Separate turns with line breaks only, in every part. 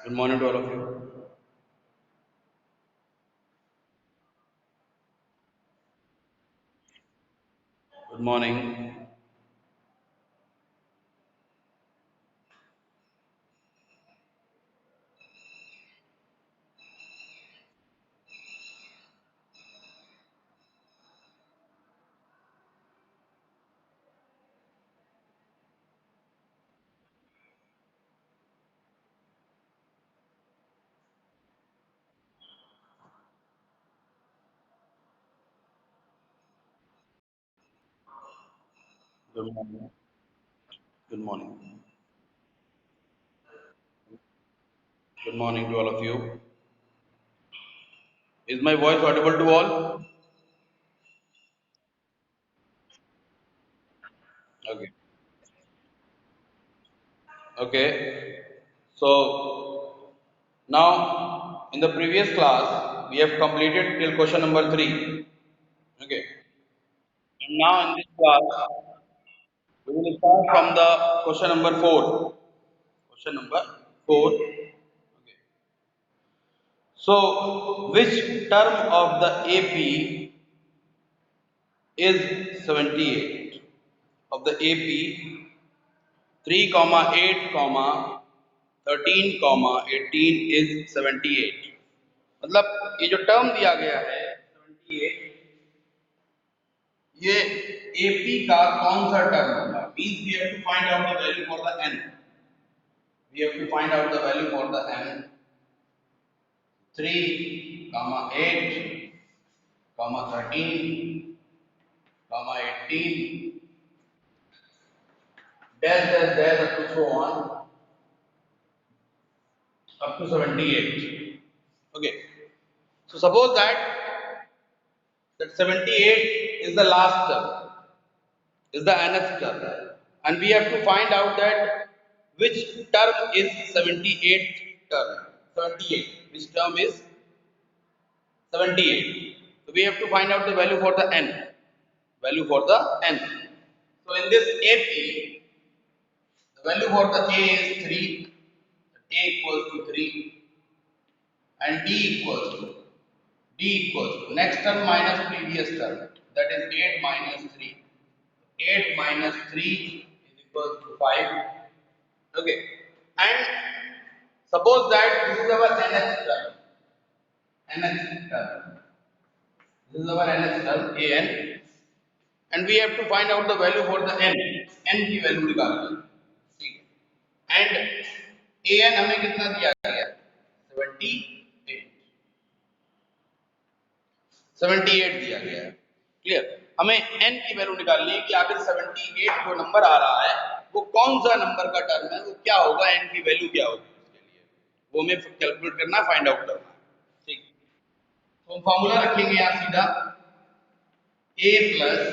Good morning to all of you. Good morning. Good morning. Good morning. Good morning to all of you. Is my voice audible to all? Okay. Okay. So now in the previous class we have completed till question number 3. Okay. And now in this class we will start from the question number 4. Question number 4. Okay. So which term of the AP is 78? Of the AP 3 comma 8 comma 13 comma 18 is 78. मतलब ये जो term दिया गया है 78, ये AP का कौन सा टर्म होगा? Means we have to find out the value for the n. We have to find out the value for the n. 3 comma 8 comma 13 comma 18 dash up to so on up to 78. Okay. So suppose that 78 is the last term, is the nth term, and we have to find out that which term is 78th term. 78. Which term is 78? So we have to find out the value for the n. Value for the n. So in this AP, the value for the A is 3. A equals to 3, and D equals to next term minus previous term, that is 8 minus 3. 8 minus 3 is equal to 5. Okay. And suppose that this is our nth term. Nth term. This is our nth term, an. And we have to find out the value for the n. n की value निकालनी है. ठीक है. And an हमें कितना दिया गया? 78. 78 दिया गया है. क्लियर? हमें n की वैल्यू निकालनी है कि आखिर 78 जो नंबर आ रहा है वो कौन सा नंबर का टर्म है, वो क्या होगा, n की वैल्यू क्या होगी उसके लिए, वो हमें कैलकुलेट करना, फाइंड आउट करना. ठीक. तो हम फॉर्मूला रखेंगे यहां सीधा a plus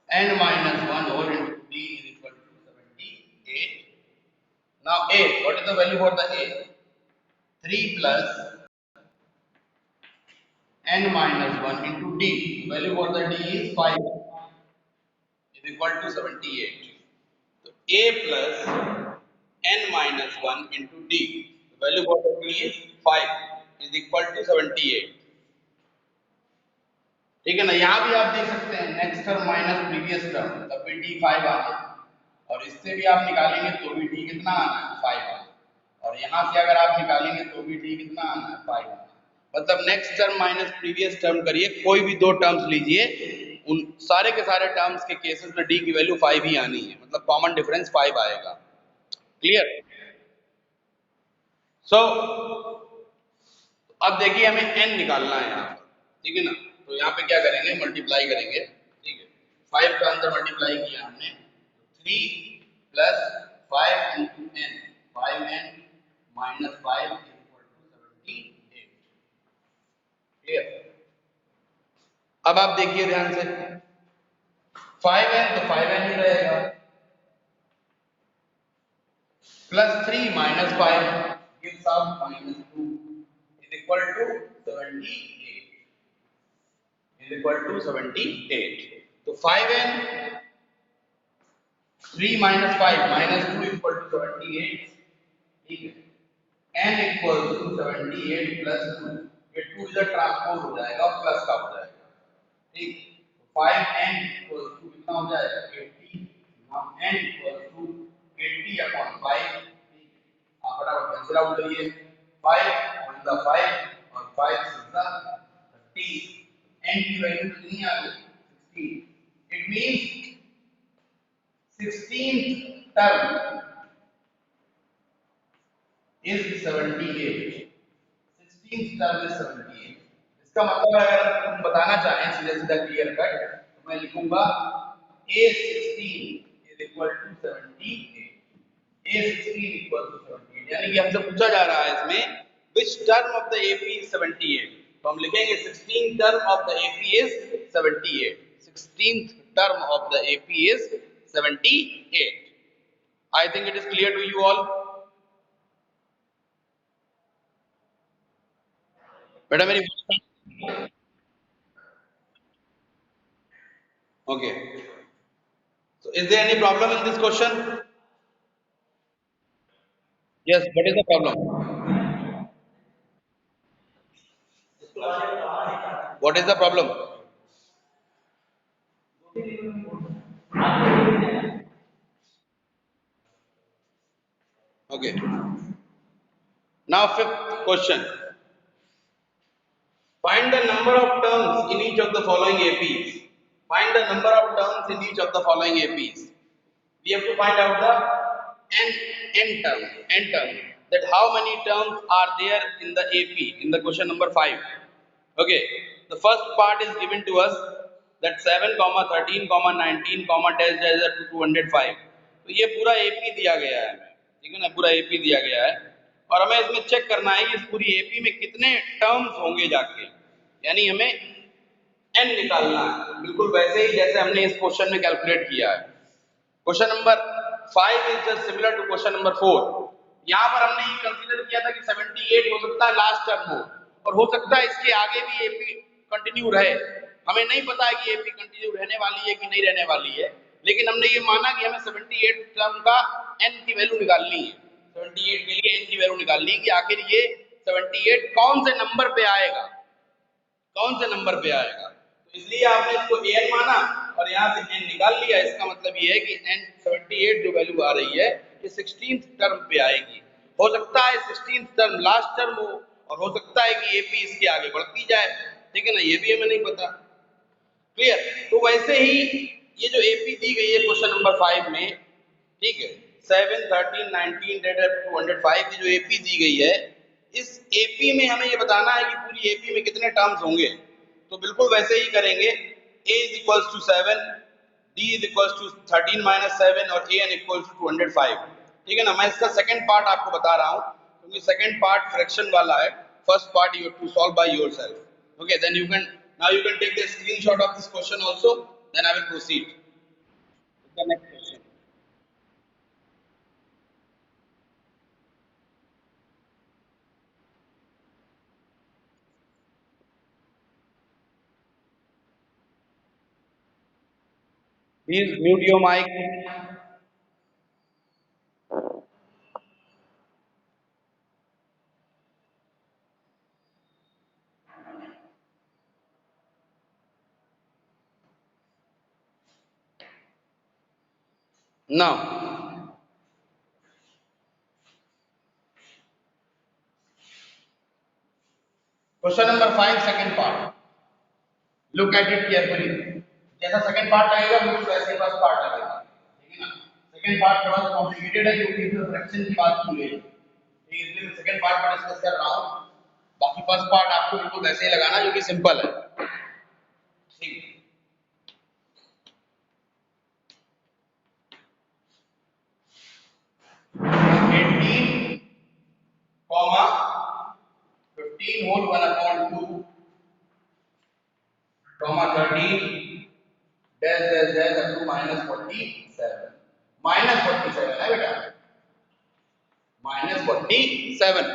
n minus 1 whole into d is equal to 78. Now a, what is the value for the a? 3 plus n minus 1 into d. The value for the d is 5 is equal to 78. So a plus n minus 1 into d. The value for the d is 5 is equal to 78. ठीक है ना? यहां भी आप देख सकते हैं next term minus previous term, तब भी डी 5 आना है, और इससे भी आप निकालेंगे तो भी डी कितना आना है? 5 आना है. और यहां से अगर आप निकालेंगे तो भी डी कितना आना है? 5 आना है. मतलब next term minus previous term करिए, कोई भी दो टर्म्स लीजिए, उन सारे के सारे टर्म्स के केसेस में डी की वैल्यू 5 ही आनी है. मतलब कॉमन डिफरेंस 5 आएगा. क्लियर? सो अब देखिए हमें n निकालना है यहाँ पर. ठीक है ना? तो यहाँ पे क्या करेंगे? मल्टीप्लाई करेंगे. ठीक है. 5 का अंदर मल्टीप्लाई किया हमने, 3 plus 5 into n, 5n minus 5 is equal to 78. Clear? अब आप देखिए ध्यान से, 5n तो 5n ही रहेगा, plus 3 minus 5 gives out minus 2 is equal to 78. is equal to 78. तो 5n, 3 minus 5 minus 2 is equal to 78. ठीक है। n इक्वल्स टू 78 प्लस 2, ये 2 इधर ट्रांसपोज हो जाएगा और प्लस का हो जाएगा, ठीक। 5n इक्वल्स टू कितना हो जाएगा 80, now n equals to 80 upon 5, ठीक। आप फटाफट कैंसिल आउट करिए, 5 1 the 5 और 5 6 the 30, n की वैल्यू कितनी आ गई 16, it means 16th term is 78, 16th term is 78। इसका मतलब है अगर तुम बताना चाहें सीधा सीधा क्लियर कट तो मैं लिखूंगा A16 is equal to 78, A16 equal to 78, यानी कि हमसे पूछा जा रहा है इसमें which term of the AP is 78, तो हम लिखेंगे 16th term of the AP is 78, 16th term of the AP is 78। I think it is clear to you all. बेटा मेरी okay, so is there any problem in this question? Yes, what is the problem? What is the problem? Okay, now fifth question, find the number of terms in each of the following APs. Find the number of terms in each of the following APs. We have to find out the n term, that how many terms are there in the AP in the question number 5. Okay, the first part is given to us that 7, 13, 19, dash dash to 205, तो ये पूरा AP दिया गया है, ठीक है ना, पूरा AP दिया गया है और हमें इसमें चेक करना है कि इस पूरी AP में कितने टर्म्स होंगे जाके, यानी हमें n निकालना है, बिल्कुल वैसे ही जैसे हमने इस क्वेश्चन में कैलकुलेट किया है। Question number 5 is just similar to question number 4। यहाँ पर हमने ये कंसीडर किया था कि 78 हो सकता है लास्ट टर्म हो और हो सकता है इसके आगे भी एपी कंटिन्यू रहे, हमें नहीं पता है कि एपी कंटिन्यू रहने वाली है कि नहीं रहने वाली है, लेकिन हमने ये माना कि हमें 78 टर्म का n की वैल्यू निकालनी है, 78 के लिए n की वैल्यू निकालनी है कि आखिर ये 78 कौन से नंबर पे आएगा, कौन से नंबर पे आएगा, तो इसलिए आपने इसको n माना और यहाँ से n निकाल लिया। इसका मतलब ये है कि n 78 जो वैल्यू आ रही है ये 16th टर्म पे आएगी, हो सकता है 16th टर्म लास्ट टर्म हो और हो सकता है कि एपी इसके आगे बढ़ती जाए, ठीक है ना, ये भी हमें नहीं पता, क्लियर। तो वैसे ही ये जो एपी दी गई है क्वेश्चन नंबर 5 में, ठीक है, 7, 13, 19 डेटा 205 की जो एपी दी गई है, इस एपी में हमें ये बताना है कि पूरी एपी में कितने टर्म्स होंगे, तो बिल्कुल वैसे ही करेंगे, a is equals to 7, d is equals to 13 minus 7 और an equals to 205, ठीक है ना। मैं इसका सेकंड पार्ट आपको बता रहा हूँ क्योंकि सेकंड पार्ट फ्रैक्शन वाला है, first part you have to solve by yourself, okay, then you can now you can take the screenshot of this question also, then I will proceed with the next question. Please mute your mic. Now, question number 5, second part. Look at it carefully. जैसा second part लगेगा बिल्कुल वैसे first part लगेगा, ठीक है ना। Second part थोड़ा सा कॉम्प्लिकेटेड है क्योंकि इसमें फ्रैक्शन की बात की गई है, ठीक है, इसलिए मैं सेकंड पार्ट पर डिस्कस कर रहा हूँ, बाकी फर्स्ट पार्ट आपको बिल्कुल वैसे ही लगाना जो कि सिंपल है, ठीक है। 18, 15 whole 1/2, 13 dash dash dash up to -47, -47 है बेटा, -47,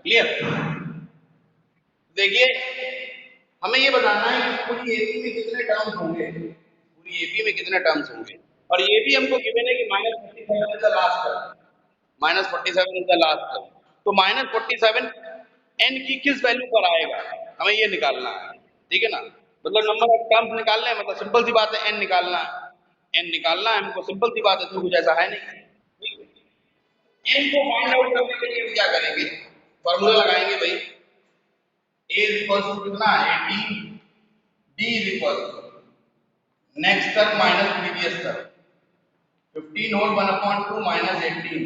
क्लियर। देखिए हमें ये बताना है कि पूरी एपी में कितने टर्म्स होंगे, पूरी एपी में कितने टर्म्स होंगे, और ये भी हमको गिवन है कि -47 is the last term, -47 is the last term. तो -47 n की किस वैल्यू पर आएगा, हमें ये निकालना है, ठीक है ना। मतलब नंबर ऑफ टर्म्स निकालना है, मतलब सिंपल सी बात है, n निकालना है, n निकालना है हमको, सिंपल सी बात है, इसमें कुछ ऐसा है नहीं। n को फाइंड आउट करने के लिए क्या करेंगे, फॉर्मूला लगाएंगे भाई, a इज इक्वल टू कितना है 18, d is equal to next term minus previous term, 15 whole 1/2 minus 18,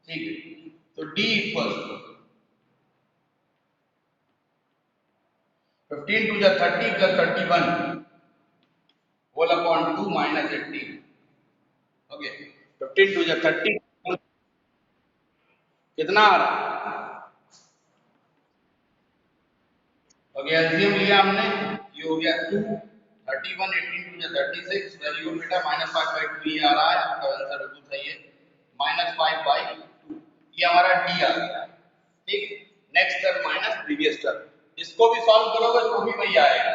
ठीक है। तो d इक्वल टू 15 टू जा 30 plus 31 whole upon 2 minus 18, okay. 15 two जा 30 कितना आ रहा है, ओके, एलसीएम लिया हमने, ये हो गया 2, 31, 18 टू जा 36, वैल्यू बेटा -5/2 ये आ रहा है, आपका आंसर बिल्कुल सही है, -5/2, ये हमारा डी आ गया, ठीक। Next term minus previous term, इसको भी सॉल्व करोगे तो भी वही आएगा,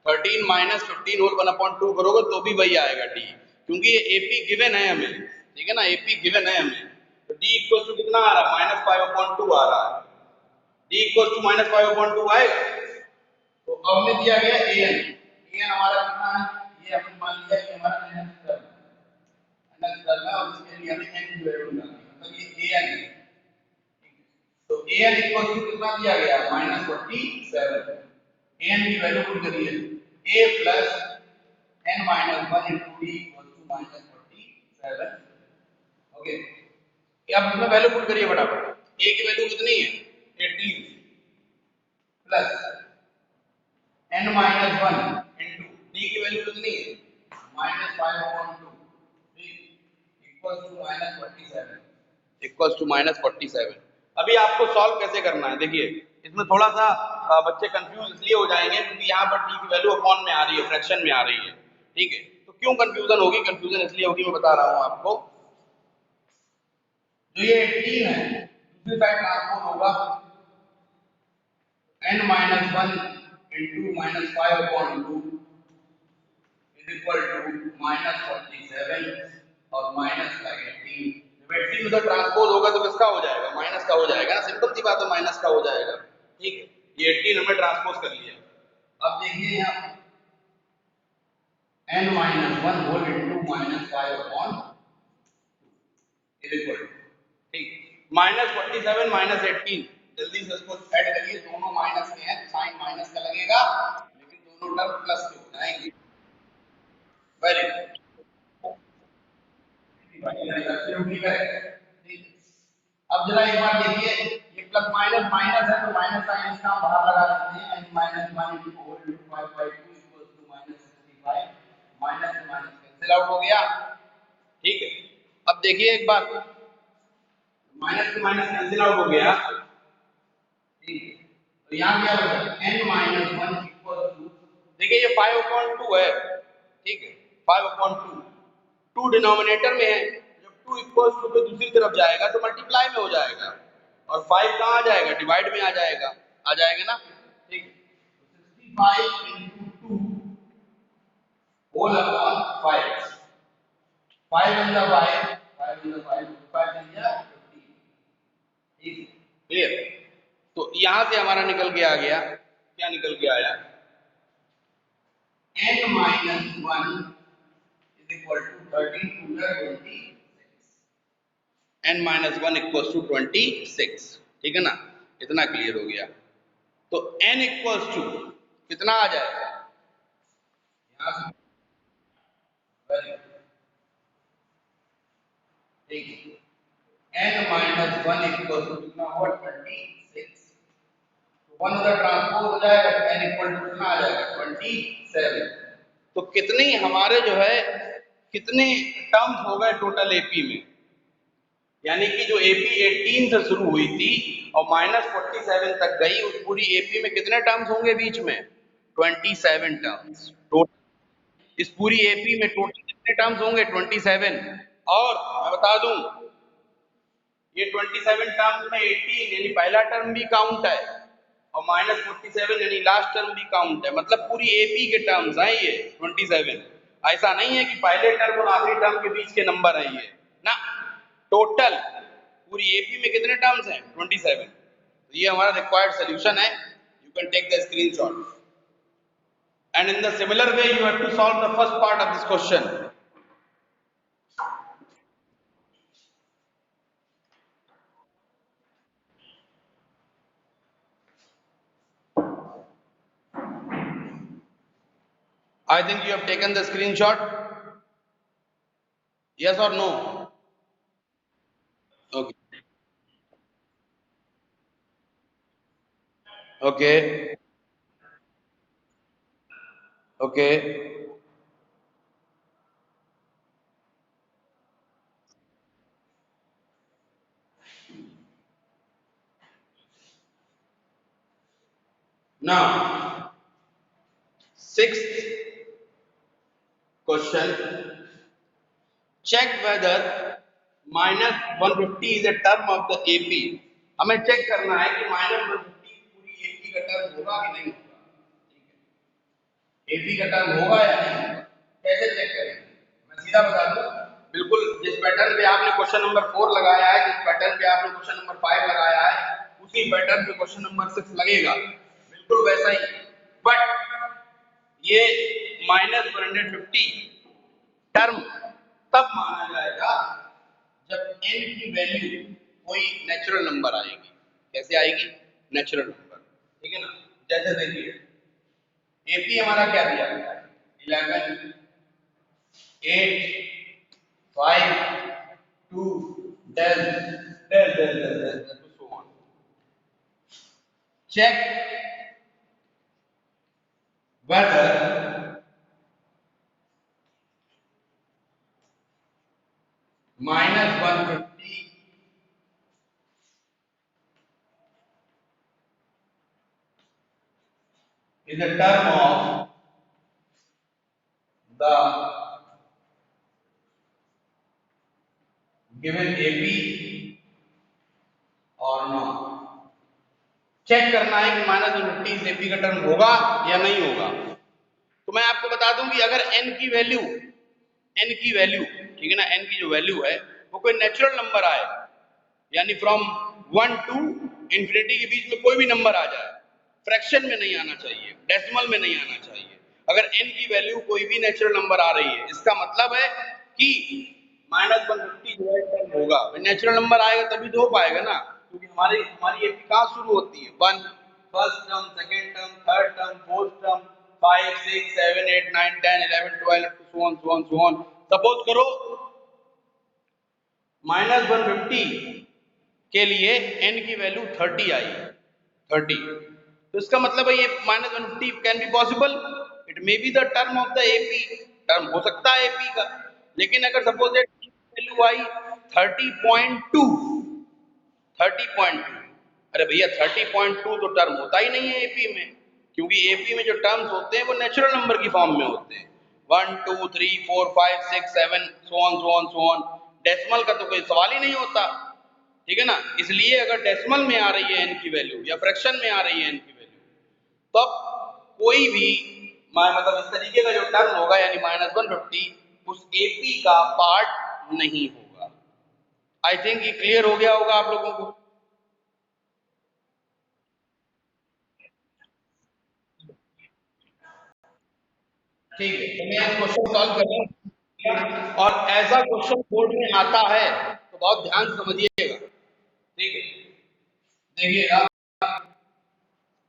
13 माइनस 15 होल 1/2 करोगे तो भी वही आएगा डी, क्योंकि ये एपी गिवन है हमें, ठीक है ना, एपी गिवन है हमें। तो डी इक्वल टू कितना आ रहा है, -5/2 आ रहा है, डी इक्वल टू -5/2 आएगा। तो अब हमें दिया गया एन, एन हमारा कितना है, ये हमने मान लिया कि हमारा एन टर्म है और इसके लिए हमें एन की वैल्यू निकालनी है, मतलब ये एन है। तो an इक्वल टू कितना दिया गया, -47, an की वैल्यू पुट करिए, a plus n minus 1 into d equal to -47, okay. अब इसमें वैल्यू पुट करिए फटाफट, a की वैल्यू कितनी है 18 plus n minus 1 into d की वैल्यू कितनी है -5/2, इक्वल टू -47, इक्वल्स टू -47। अभी आपको सॉल्व कैसे करना है, देखिए इसमें थोड़ा सा बच्चे कंफ्यूज इसलिए हो जाएंगे क्योंकि यहाँ पर डी की वैल्यू अपॉन में आ रही है, फ्रैक्शन में आ रही है, ठीक है। तो क्यों कंफ्यूजन होगी, कंफ्यूजन इसलिए होगी, मैं बता रहा हूँ आपको। जो ये 18 है दूसरी साइड ट्रांसपोज होगा n minus 1 into -5/2 is equal to -47 और माइनस का 18, जब 18 उधर ट्रांसपोज होगा तो किसका हो जाएगा, माइनस का हो जाएगा ना, सिंपल सी बात है, माइनस का हो जाएगा, ठीक है। ये 18 हमने ट्रांसपोज कर लिया। अब देखिए यहाँ n minus 1 whole into -5/2 is equal to, ठीक, -47 -18, जल्दी से इसको ऐड करिए, दोनों माइनस में है, साइन माइनस का लगेगा, लेकिन दोनों टर्म प्लस के हो जाएंगे, वेरी गुड, एब्सोल्युटली करेक्ट। अब जरा एक बार देखिए, ये प्लस माइनस माइनस है तो माइनस साइन इसका हम बाहर लगा देते हैं, n minus 1 into whole into 5/2 equals to -65, minus से माइनस कैंसिल आउट हो गया, ठीक है। अब देखिए एक बात, माइनस से माइनस कैंसिल आउट हो गया, ठीक है। तो यहाँ क्या बचा, n माइनस 1 इक्वल्स टू, देखिए ये 5/2 है, ठीक है, 5/2, 2 डिनोमिनेटर में है, जब 2 इक्वल्स टू पे दूसरी तरफ जाएगा तो मल्टीप्लाई में हो जाएगा, और 5 कहाँ आ जाएगा, डिवाइड में आ जाएगा, ना, ठीक है। 65 into 2 whole upon 5, 5 in the 5, 5 in the 5, 5 in the 50, ठीक, क्लियर। तो यहां से हमारा निकल के आ गया, क्या निकल के आया, n minus 1 is equal to 13 to the 26, n minus 1 equals to 26, ठीक है ना, इतना क्लियर हो गया। तो n इक्वल्स टू कितना आ जाएगा, यहां से, ठीक है, n minus 1 इक्वल्स टू कितना हुआ 26, तो 1 उधर ट्रांसपोज हो जाएगा तो n इक्वल टू कितना आ जाएगा 27। तो कितनी हमारे जो है कितने टर्म्स हो गए टोटल एपी में, यानी कि जो एपी 18 से शुरू हुई थी और -47 तक गई, उस पूरी एपी में कितने टर्म्स होंगे बीच में, 27 टर्म्स टोटल। इस पूरी एपी में टोटल कितने टर्म्स होंगे 27, और मैं बता दूं ये 27 टर्म्स में 18 यानी पहला टर्म भी काउंट है और -47 यानी लास्ट टर्म भी काउंट है, मतलब पूरी एपी के टर्म्स हैं ये 27। ऐसा नहीं है कि पहले टर्म और आखिरी टर्म के बीच के नंबर हैं ये ना, टोटल पूरी एपी में कितने टर्म्स हैं 27। तो ये हमारा रिक्वायर्ड सॉल्यूशन है। You can take the screenshot and in the similar way you have to solve the first part of this question. I think you have taken the screenshot. Yes or no? Okay. Okay. Okay. Now, sixth question. Check whether minus 150 is a term of the AP. हमें check करना है कि minus 150 पूरी AP का term होगा कि नहीं होगा। AP का टर्म होगा या नहीं होगा, कैसे चेक करेंगे? मैं सीधा बता दूं, बिल्कुल जिस पैटर्न पे आपने क्वेश्चन नंबर 4 लगाया है, जिस पैटर्न पे आपने क्वेश्चन नंबर 5 लगाया है, उसी पैटर्न पे क्वेश्चन नंबर 6 लगेगा, बिल्कुल वैसा ही। बट ये माइनस 150 टर्म तब माना जाएगा जब n की वैल्यू कोई नेचुरल नंबर आएगी। कैसे आएगी? नेचुरल नंबर, ठीक है ना। जैसे देखिए एपी हमारा क्या दिया गया है 11 8 5 2 10 10 10 10 10 so on. Check whether minus 150 is a term of the given AP or not. Check करना है कि माइनस 150 एपी का टर्म होगा या नहीं होगा। तो मैं आपको बता दूं कि अगर n की वैल्यू ठीक है ना, n की जो वैल्यू है वो कोई नेचुरल नंबर आए, यानी फ्रॉम 1 टू इंफिनिटी के बीच में कोई भी नंबर आ जाए, फ्रैक्शन में नहीं आना चाहिए, डेसिमल में नहीं आना चाहिए। अगर n की वैल्यू कोई भी नेचुरल नंबर आ रही है, इसका मतलब है कि माइनस 150 जो है टर्म होगा। नेचुरल नंबर आएगा तभी तो हो पाएगा ना, क्योंकि हमारी हमारी एपी कहाँ शुरू होती है 1 first term, second term, third term, fourth term, 5 6 7 8 9 10 11 12 so on so on so on। Suppose करो माइनस 150 के लिए n की वैल्यू 30 आई, 30, तो इसका मतलब है ये minus 150 can be possible, it may be the term of the AP, term हो सकता है एपी का। लेकिन अगर सपोज वैल्यू आई 30.2, 30.2, अरे भैया 30.2 तो टर्म होता ही नहीं है एपी में, क्योंकि एपी में जो टर्म्स होते हैं वो नेचुरल नंबर की फॉर्म में होते हैं, 1 2 3 4 5 6 7 so on so on so on. Decimal का तो कोई सवाल ही नहीं होता, ठीक है ना। इसलिए अगर डेसिमल में आ रही है n की वैल्यू या फ्रैक्शन में आ रही है n की वैल्यू, तब कोई भी मतलब इस तरीके का जो टर्म होगा यानी माइनस 150 उस एपी का पार्ट नहीं होगा। आई थिंक ये क्लियर हो गया होगा आप लोगों को। ठीक है, तो मैं इस क्वेश्चन सॉल्व कर रहा हूं और ऐसा क्वेश्चन बोर्ड में आता है तो बहुत ध्यान से समझिएगा, ठीक है। देखिएगा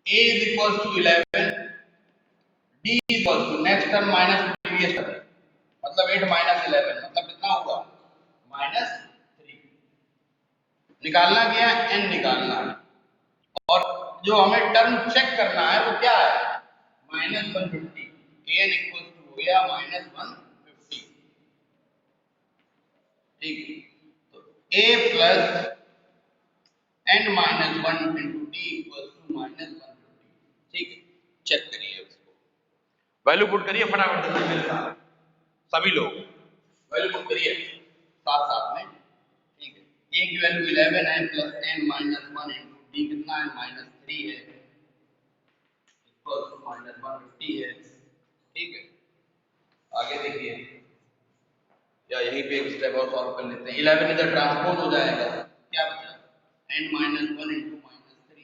a is equals to 11, d is equals to next term minus previous term, मतलब 8 माइनस 11 मतलब कितना हुआ -3। निकालना क्या है, n निकालना है, और जो हमें टर्म चेक करना है वो क्या है -150, an इक्वल्स टू हो गया -150, ठीक। तो a plus n minus 1 into d equals to -150, ठीक है। चेक करिए उसको, वैल्यू पुट करिए फटाफट जल्दी मेरे साथ, सभी लोग वैल्यू पुट करिए साथ साथ में, ठीक है। a की वैल्यू 11 है plus n minus 1 into d कितना है -3 है इक्वल्स टू -150 है, ठीक है। आगे देखिए या यहीं पे एक स्टेप और सॉल्व कर लेते हैं। 11 इधर ट्रांसपोज हो जाएगा, क्या बचा n minus one into minus three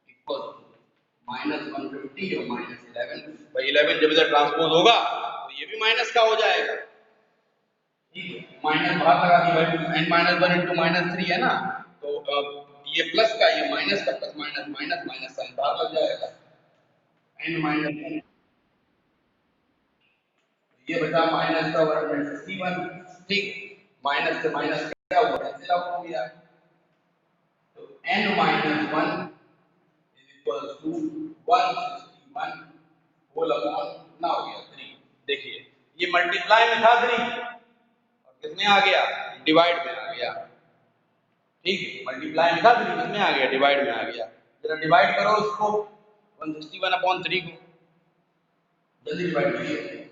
equal minus 150 और माइनस 11। भाई 11 जब इधर ट्रांसपोज होगा तो ये भी माइनस का हो जाएगा, ठीक है। माइनस बाहर लगा दी भाई, n minus one into minus three है ना, तो ये प्लस का ये माइनस का, plus minus minus minus sign बाहर लग जाएगा, n माइनस वन, ये बचा माइनस का 161, ठीक। माइनस से माइनस क्या हुआ, कैंसिल आउट हो गया, तो n minus one is equal to 161 whole upon ना हो गया 3। देखिए ये मल्टीप्लाई में था 3 और किसमें आ गया, डिवाइड में आ गया, ठीक है। मल्टीप्लाई में था 3, किसमें आ गया, डिवाइड में आ गया। जरा डिवाइड करो उसको 161 अपॉन 3 को, जल्दी डिवाइड कीजिए।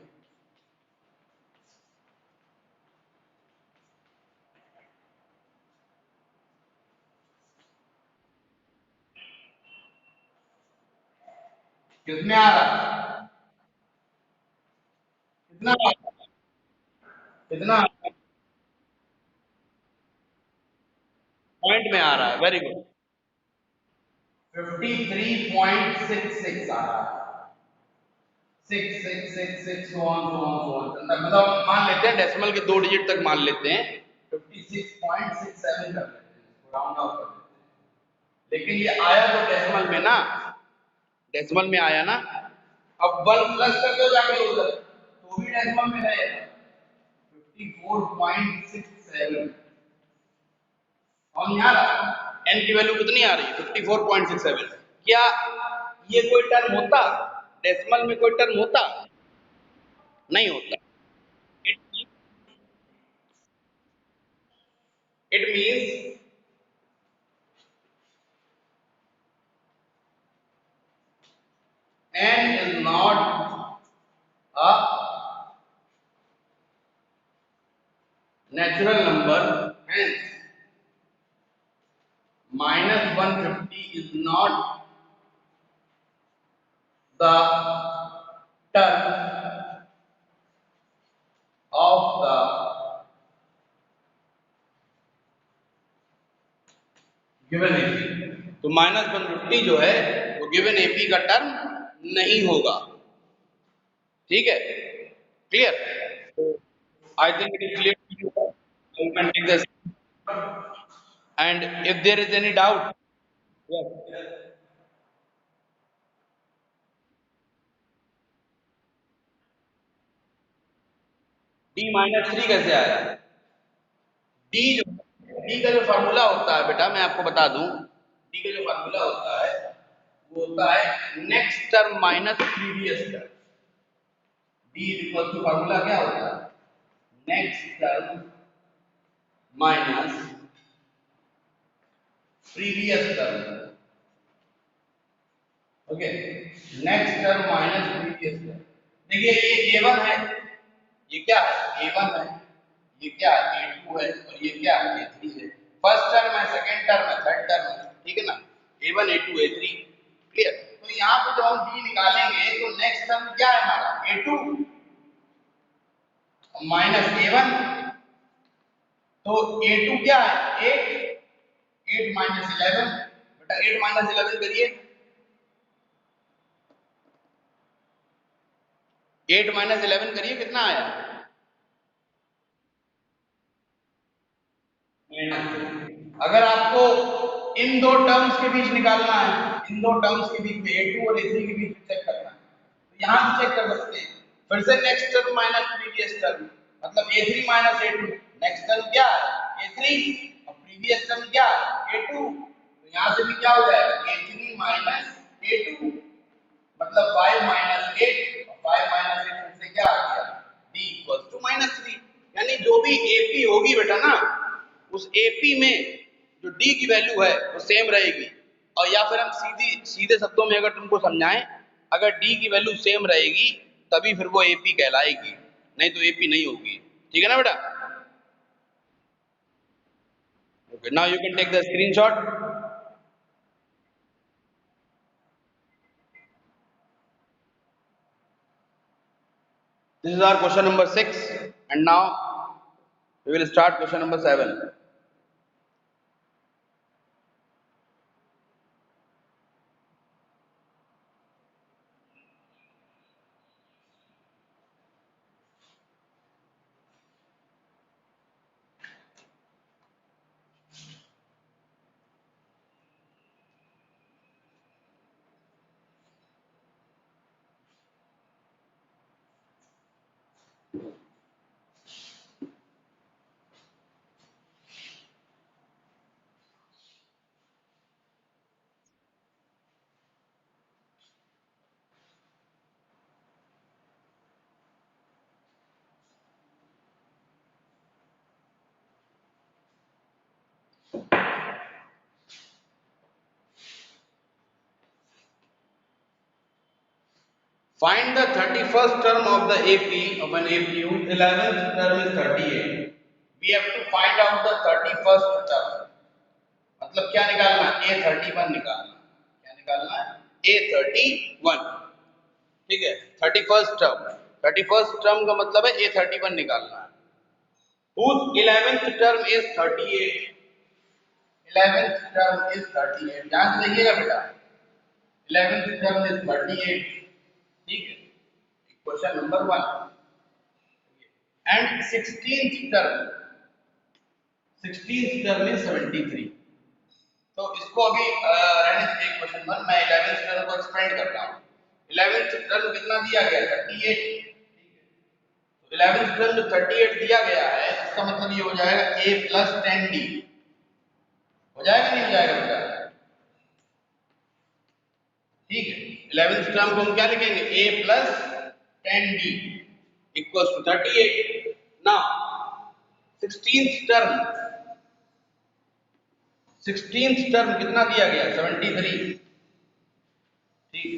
कितने आ रहा है, कितना कितना पॉइंट में आ रहा है, वेरी गुड, 53.66 आ रहा है, 6 मतलब मान लेते हैं डेसिमल के 2 डिजिट तक मान लेते हैं, 56.67 कर लेते हैं, राउंड ऑफ कर लेते हैं। लेकिन ये आया तो डेसिमल में ना, डेसिमल में आया ना, अब 1 प्लस कर दो जाके उधर तो भी डेसिमल में रहेगा, 54.67। और यहाँ n की वैल्यू कितनी आ रही है, 54.67। क्या ये कोई टर्म होता, डेसिमल में कोई टर्म होता, नहीं होता। It it means n is not a natural number, hence minus 150 is not the term of the given AP. तो माइनस 150 जो है वो गिवन एपी का टर्म नहीं होगा, ठीक है, clear. I think it is clear, you can take this, and if there is any doubt, yes, d minus three कैसे आया, डी जो, डी का जो फार्मूला होता है बेटा मैं आपको बता दूं, डी का जो फार्मूला होता है वो होता है next term minus previous term. D equal to formula क्या होता है, next term minus previous term, okay, next term minus previous term. देखिए ये a1 है, ये क्या है a1 है, ये क्या है a2 है, और ये क्या है a3 है। फर्स्ट टर्म है, सेकंड टर्म है, थर्ड टर्म है, ठीक है ना, a1 a2 a3, क्लियर। तो यहाँ पे जब हम d निकालेंगे तो नेक्स्ट टर्म क्या है हमारा a2 माइनस a1, तो a2 क्या है 8, 8 माइनस 11, बेटा 8 माइनस 11 करिए, 8 माइनस 11 करिए, कितना आया, अगर आपको इन दो टर्म्स के बीच निकालना है, इन दो टर्म्स के बीच में a2 और a3 के बीच चेक करना है, तो यहां से चेक कर सकते हैं। फिर से next term minus previous term, मतलब a3 minus a2, next term क्या है a3 और प्रीवियस टर्म क्या है a2, तो यहां से भी क्या हो जाएगा a3 माइनस a2, मतलब 5 माइनस 8, और 5 माइनस 8 फिर से क्या आ गया d इक्वल्स टू माइनस 3। यानी जो भी AP होगी बेटा ना, उस AP में जो D की वैल्यू है वो सेम रहेगी, और या फिर हम सीधे शब्दों में अगर तुमको समझाएं, अगर D की वैल्यू सेम रहेगी तभी फिर वो AP कहलाएगी, नहीं तो AP नहीं होगी, ठीक है ना बेटा। Okay, now you can take the screenshot. This is our question number 6 And now we will start question number 7. Find the 31st term of the AP of an APU. 11th term is 38. We have to find out the 31st term. मतलब क्या निकालना है? A31 निकालना है. क्या निकालना है? A31. ठीक है. 31st term. 31st term का मतलब है A31 निकालना है. Whose 11th term is 38? 11th term is 38. ध्यान से देखिएगा बेटा. 11th term is 38. ठीक है. Question number 1. And 16th term is 73. तो इसको अभी रहने दीजिए क्वेश्चन 1. मैं 11th टर्म को एक्सपेंड कर रहा हूँ. 11th टर्म कितना दिया गया? 38. तो 11th टर्म जो 38 दिया गया है, इसका मतलब ये हो जाएगा a plus 10d. हो जाएगा नहीं हो जाएगा बेटा? ठीक है. 11th टर्म को हम क्या लिखेंगे? a plus 10d equals to 38. Now 16th term 16th term कितना दिया गया? 73. ठीक.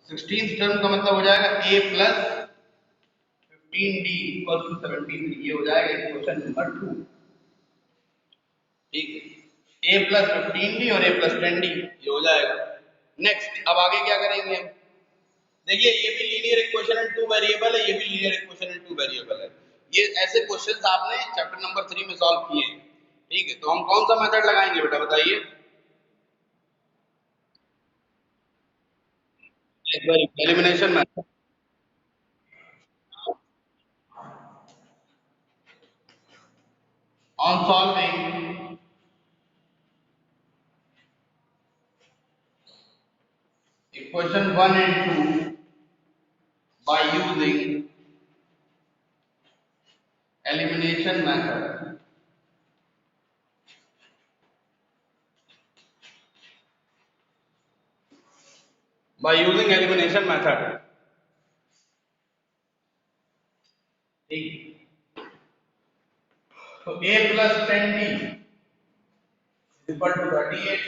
16th टर्म का मतलब हो जाएगा a plus 15d equals to 73. ये हो जाएगा क्वेश्चन नंबर 2. ठीक है. a plus 15d और a plus 10d ये हो जाएगा. नेक्स्ट, अब आगे क्या करेंगे हम? देखिए, ये भी linear equation and two variable है, ये भी linear equation and two variable है. ये ऐसे क्वेश्चंस आपने चैप्टर नंबर 3 में सॉल्व किए हैं. ठीक है. तो हम कौन सा मेथड लगाएंगे बेटा, बताइए? Elimination method. On solving equation 1 and 2 by using elimination method, by using elimination method. ठीक. तो a plus 10d is equal to 38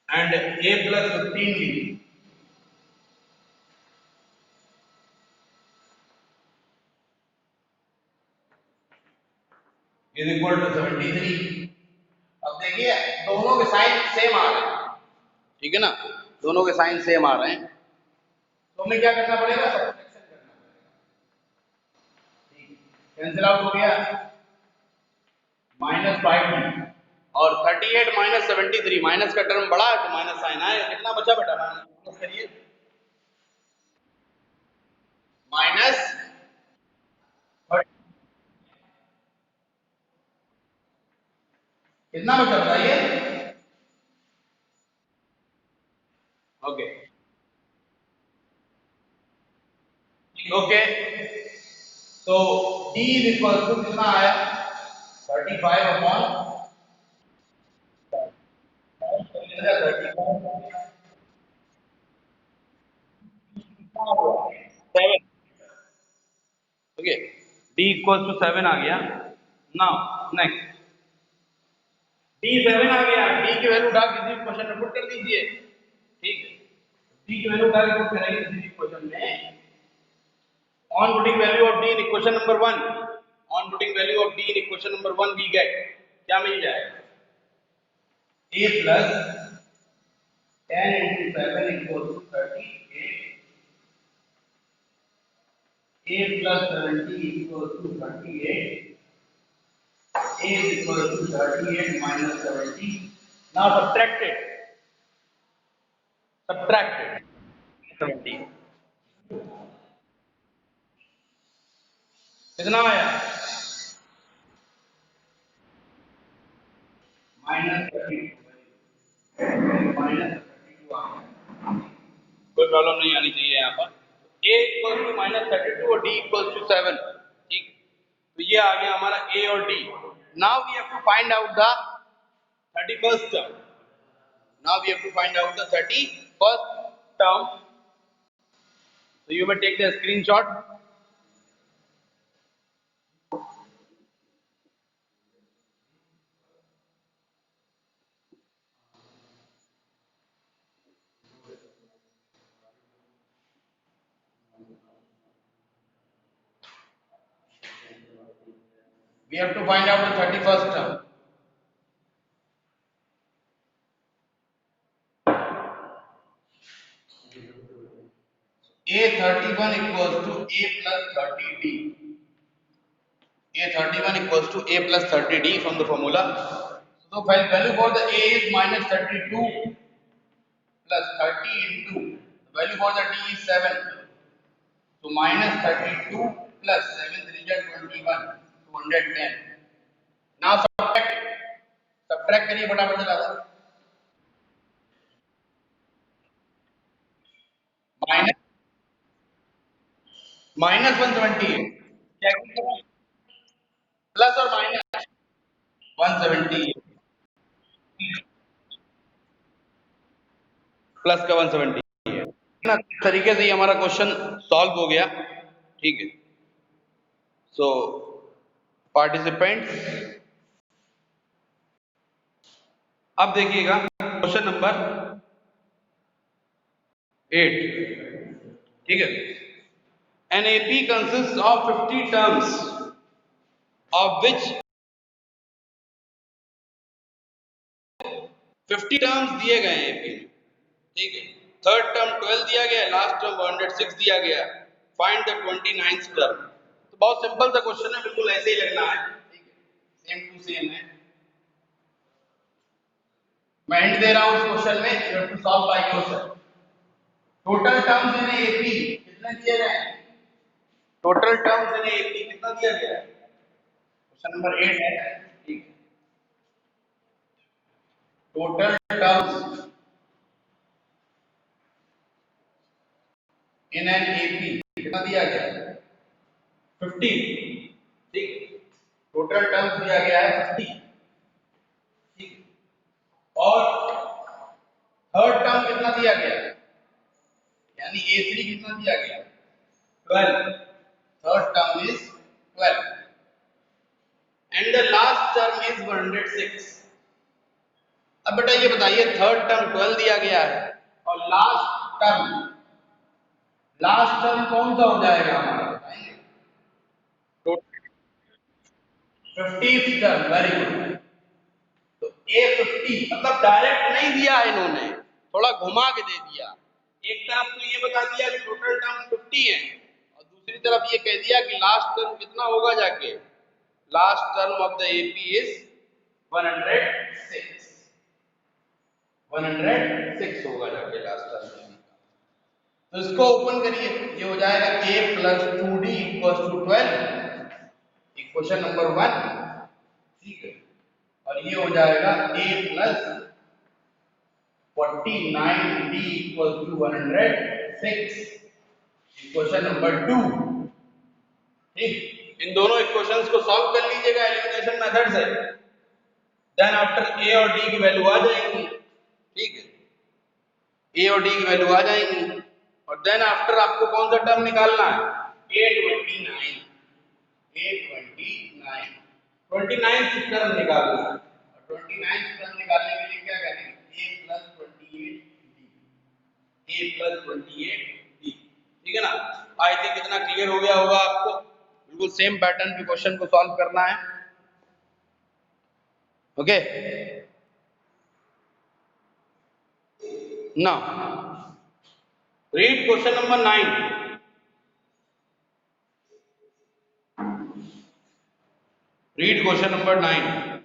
and a plus 15d is equal to 73. अब देखिए, दोनों के साइन सेम आ रहे हैं. ठीक है ना? दोनों के साइन सेम आ रहे हैं. तो हमें क्या करना पड़ेगा? सब्ट्रैक्शन करना पड़ेगा. कैंसिल आउट हो गया. -5d और 38 माइनस 73. माइनस का टर्म बड़ा है तो माइनस साइन आएगा. कितना बचा बेटा? माइनस करिए. माइनस कितना बचा बताइए? ओके. ओके. तो d इज इक्वल टू कितना आया? 35 upon 7. Okay. d equal to 7 आ गया. नाउ नेक्स्ट, d 7 आ गया. d की वैल्यू डाल के क्वेश्चन में पुट कर दीजिए. ठीक है. d की वैल्यू डाल के पुट करेंगे इस क्वेश्चन में. On putting value of d in equation number 1, on putting value of d in equation number 1 we get क्या मिल जाएगा? a plus 10 into 7 equals to 38 A plus 70 equals to 38. A is equal to 38 minus 70. Now subtract it. Subtract it. 70. कितना आया? Minus 32 minus 32 आ गया। कोई problem नहीं आनी चाहिए यहाँ पर। a इक्वल टू माइनस 32 और d इक्वल टू 7। ठीक, तो ये आ गया हमारा a और d। Now we have to find out the 31st term. Now we have to find out the 31st term. So you may take the screenshot. We have to find out the 31st term. A31 equals to A plus 30D. A31 equals to A plus 30D from the formula. So value for the A is minus 32 plus 30 into the value for the D is 7. So minus 32 plus 7 3 is 21, 210. Now subtract it. Subtract करिए फटाफट से दादा। Minus minus 178 क्या plus और minus 170 plus का 170 है ना। इस तरीके से ही हमारा क्वेश्चन सॉल्व हो गया। ठीक है, सो पार्टिसिपेंट्स अब देखिएगा क्वेश्चन नंबर 8। ठीक है, an AP consist of 50 terms of which 50 terms दिए गए हैं एपी में। ठीक है, थर्ड टर्म 12 दिया गया है, लास्ट टर्म 106 दिया गया है। Find the 29th term. तो बहुत सिंपल सा क्वेश्चन है, बिल्कुल ऐसे ही लगना है। ठीक है, सेम टू सेम है। मैं हिंट दे रहा हूं इस क्वेश्चन में, you have to solve by yourself. Total terms in AP कितने दिए गए हैं? टोटल टर्म्स इन एपी कितना दिया गया है? क्वेश्चन नंबर 8 है। ठीक है, total terms in an AP कितना दिया गया है? 50। ठीक, टोटल टर्म्स दिया गया है 50। ठीक, और थर्ड टर्म कितना दिया गया है? यानी A3 कितना दिया गया? 12। Third term is 12 and the last term is 106। अब बेटा ये बताइए, थर्ड टर्म 12 दिया गया है और लास्ट टर्म कौन सा हो जाएगा हमारा, बताएंगे? 50th term. Very good. तो A50 मतलब डायरेक्ट नहीं दिया है इन्होंने, थोड़ा घुमा के दे दिया। एक तरफ तो ये बता दिया कि टोटल टर्म 50 है और दूसरी तरफ ये कह दिया कि लास्ट टर्म कितना होगा जाके। Last term of the AP is 106। 106 होगा जाके लास्ट टर्म। तो इसको ओपन करिए, ये हो जाएगा a plus 2d equals to 12, equation number 1। ठीक है, और ये हो जाएगा a plus 49d equals to 106, equation number 2। ठीक, इन दोनों इक्वेशंस को सॉल्व कर लीजिएगा एलिमिनेशन मेथड से। देन आफ्टर a और d की वैल्यू आ जाएंगी। ठीक है, a और d की वैल्यू आ जाएंगी और देन आफ्टर आपको कौन सा टर्म निकालना है? A29। A29 29th टर्म निकालना है और 29th टर्म निकालने के लिए क्या करेंगे? A plus 28d। A plus 28d। ठीक है ना। आई थिंक इतना क्लियर हो गया होगा आपको। बिल्कुल सेम पैटर्न पे क्वेश्चन को सॉल्व करना है। Okay, now read question number 9। Read question number 9.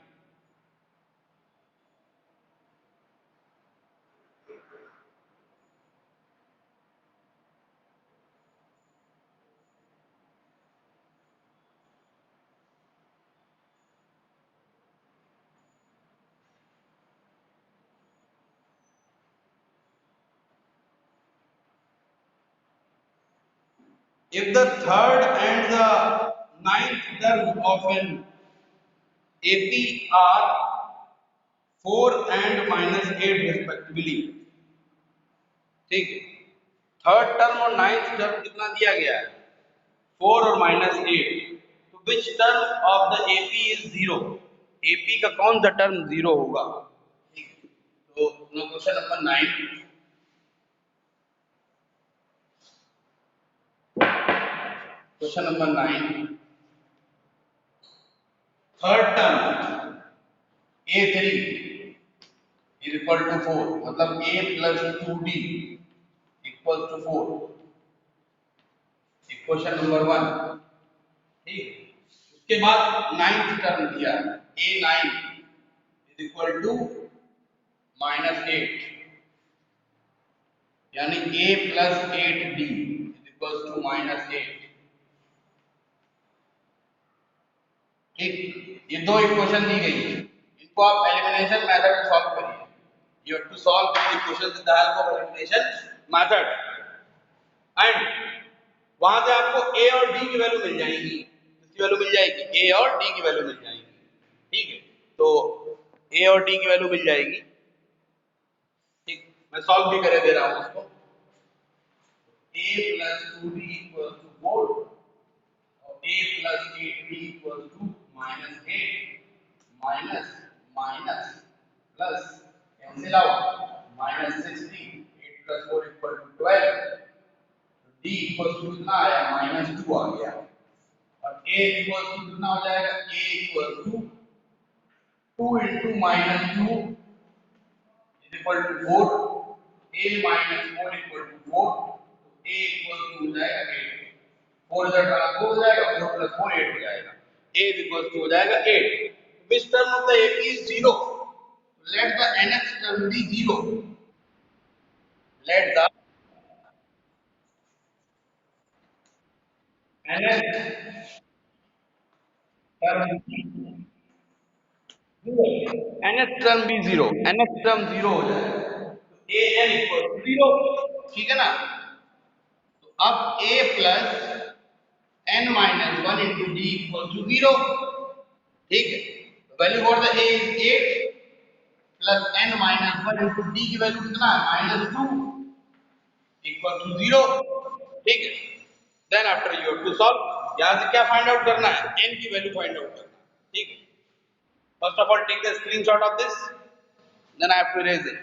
If the third and the ninth term of an AP are 4 and minus 8 respectively, ठीक है, थर्ड टर्म और नाइन्थ टर्म कितना दिया गया है, 4 और माइनस 8, तो which term of the AP is 0, AP का कौन सा टर्म 0 होगा, ठीक है। तो question number 9, question number 9, third term a3 is equal to 4, मतलब a plus 2d equals to 4, equation number 1, ठीक। उसके बाद नाइन्थ टर्म दिया a9 is equal to minus 8, यानी a plus 8d is equals to minus 8, ठीक। ये दो equation दी गई है, इनको आप एलिमिनेशन मेथड से सॉल्व करिए। You have to solve these equations with the help of elimination method, and वहां से आपको a और d की वैल्यू मिल जाएगी, किसकी वैल्यू मिल जाएगी, a और d की वैल्यू मिल जाएगी, ठीक है। तो a और d की वैल्यू मिल जाएगी, ठीक। मैं सॉल्व भी करे दे रहा हूं उसको, a plus 2d equals to 4 और a plus 8d equals to minus 8 minus minus plus cancel out minus 16, 8 plus 4 equal to 12, d equals to कितना आया, minus 2 आ गया, और a equals to कितना हो जाएगा, a equals to 2 into minus 2 is equal to 4, a minus 4 equal to 4, तो a equals to हो जाएगा 8, 4 इधर ट्रांसपोज हो जाएगा, 4 plus 4 8 हो जाएगा, a equals to हो जाएगा 8, which term of the AP is 0, let the nth term be 0, let the nth term be 0, nth term be 0, nth term 0 हो जाएगा, तो an equals to 0, ठीक है ना। तो अब a plus n minus 1 into d equals to 0, ठीक है। Value for the a is 8 plus n minus 1 into d की वैल्यू कितना है, minus 2 equal to 0, ठीक है। Then after you have to solve, यहां से क्या फाइंड आउट करना है, n की वैल्यू फाइंड आउट करना है, ठीक है। First of all take the screenshot of this, then I have to erase it.